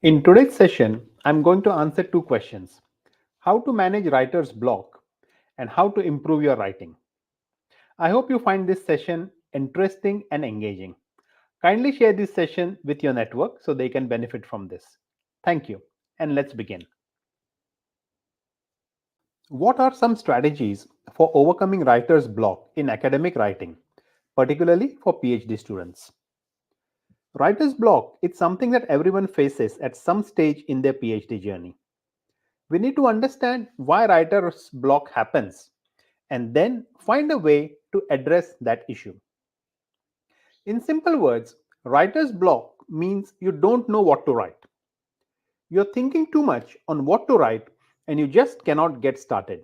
In today's session, I'm going to answer two questions: how to manage writer's block and how to improve your writing. I hope you find this session interesting and engaging. Kindly share this session with your network so they can benefit from this. Thank you, and let's begin. What are some strategies for overcoming writer's block in academic writing, particularly for PhD students? Writer's block is something that everyone faces at some stage in their PhD journey. We need to understand why writer's block happens and then find a way to address that issue. In simple words, writer's block means you don't know what to write. You're thinking too much on what to write and you just cannot get started.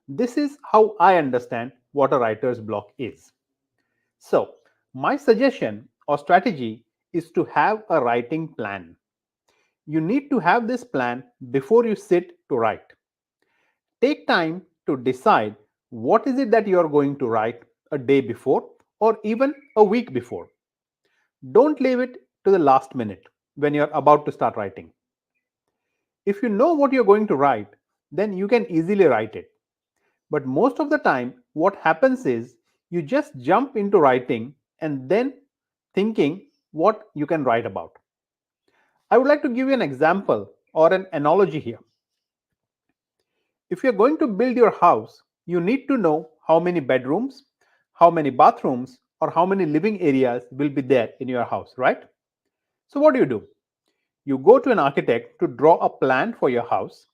This is how I understand what a writer's block is. So, my suggestion or strategy is to have a writing plan. You need to have this plan before you sit to write. Take time to decide what is it that you are going to write a day before or even a week before. Don't leave it to the last minute when you're about to start writing. If you know what you're going to write, then you can easily write it. But most of the time, what happens is you just jump into writing and then thinking what you can write about. I would like to give you an example or an analogy here. If you're going to build your house, you need to know how many bedrooms, how many bathrooms, or how many living areas will be there in your house, right? So, what do? You go to an architect to draw a plan for your house,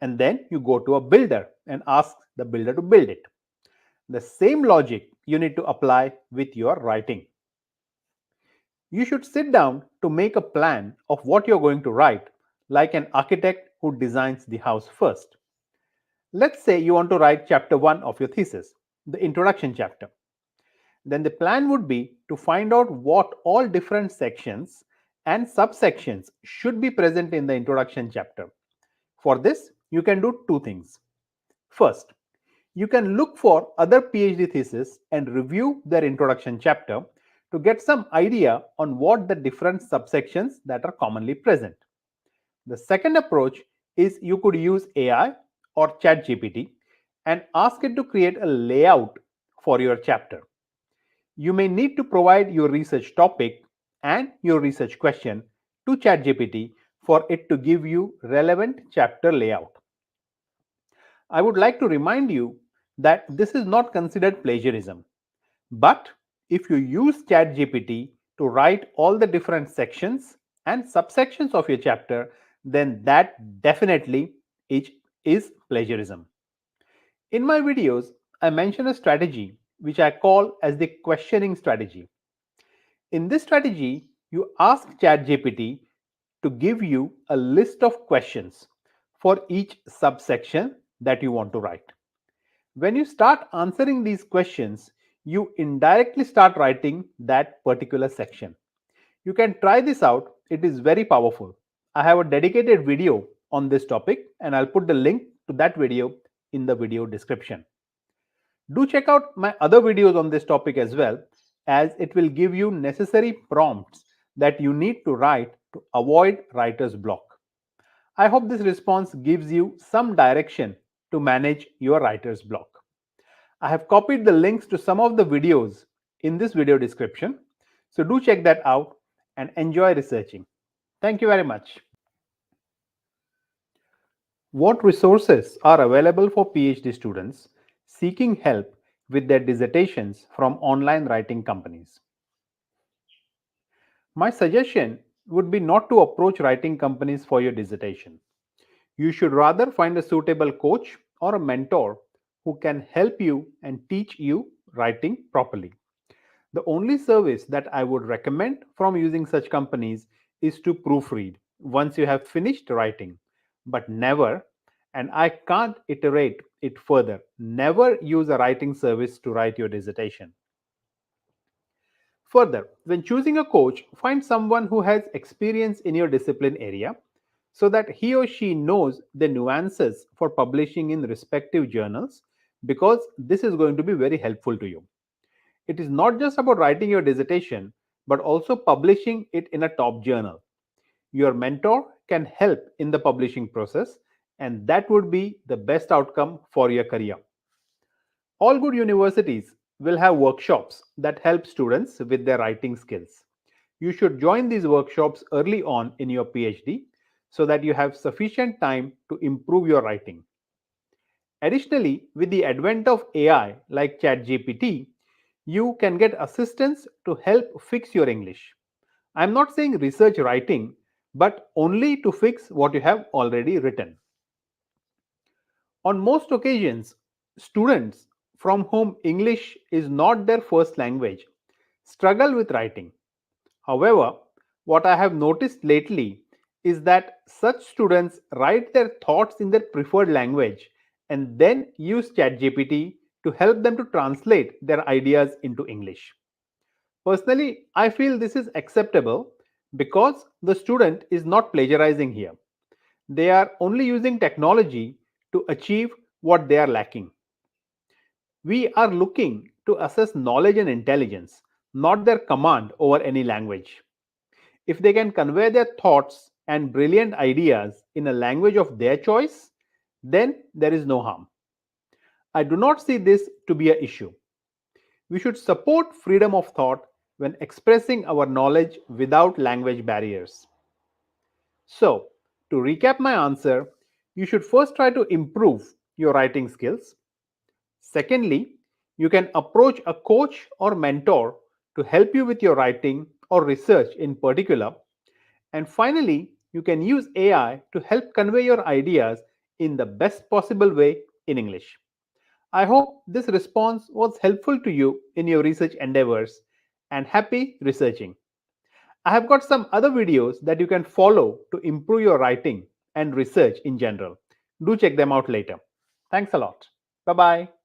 and then you go to a builder and ask the builder to build it. The same logic you need to apply with your writing. You should sit down to make a plan of what you're going to write, like an architect who designs the house first. Let's say you want to write chapter 1 of your thesis, the introduction chapter. Then the plan would be to find out what all different sections and subsections should be present in the introduction chapter. For this, you can do two things. First, you can look for other PhD theses and review their introduction chapter to get some idea on what the different subsections that are commonly present. The second approach is you could use AI or ChatGPT and ask it to create a layout for your chapter. You may need to provide your research topic and your research question to ChatGPT for it to give you relevant chapter layout. I would like to remind you that this is not considered plagiarism. But if you use ChatGPT to write all the different sections and subsections of your chapter, then that definitely is plagiarism. In my videos, I mention a strategy which I call as the questioning strategy. In this strategy, you ask ChatGPT to give you a list of questions for each subsection that you want to write. When you start answering these questions, you indirectly start writing that particular section. You can try this out, it is very powerful. I have a dedicated video on this topic and I'll put the link to that video in the video description. Do check out my other videos on this topic as well, as it will give you necessary prompts that you need to write to avoid writer's block. I hope this response gives you some direction to manage your writer's block. I have copied the links to some of the videos in this video description, so do check that out and enjoy researching. Thank you very much. What resources are available for PhD students seeking help with their dissertations from online writing companies? My suggestion would be not to approach writing companies for your dissertation. You should rather find a suitable coach or a mentor who can help you and teach you writing properly. The only service that I would recommend from using such companies is to proofread once you have finished writing, but never, and I can't iterate it further, never use a writing service to write your dissertation. Further, when choosing a coach, find someone who has experience in your discipline area so that he or she knows the nuances for publishing in respective journals, because this is going to be very helpful to you. It is not just about writing your dissertation, but also publishing it in a top journal. Your mentor can help in the publishing process, and that would be the best outcome for your career. All good universities will have workshops that help students with their writing skills. You should join these workshops early on in your PhD so that you have sufficient time to improve your writing. Additionally, with the advent of AI like ChatGPT, you can get assistance to help fix your English. I'm not saying research writing, but only to fix what you have already written. On most occasions, students from whom English is not their first language struggle with writing. However, what I have noticed lately is that such students write their thoughts in their preferred language and then use ChatGPT to help them to translate their ideas into English. Personally, I feel this is acceptable because the student is not plagiarizing here. They are only using technology to achieve what they are lacking. We are looking to assess knowledge and intelligence, not their command over any language. If they can convey their thoughts and brilliant ideas in a language of their choice, then there is no harm. I do not see this to be an issue. We should support freedom of thought when expressing our knowledge without language barriers. So, to recap my answer, you should first try to improve your writing skills. Secondly, you can approach a coach or mentor to help you with your writing or research in particular. And finally, you can use AI to help convey your ideas in the best possible way in English. I hope this response was helpful to you in your research endeavors and happy researching. I have got some other videos that you can follow to improve your writing and research in general. Do check them out later. Thanks a lot. Bye bye.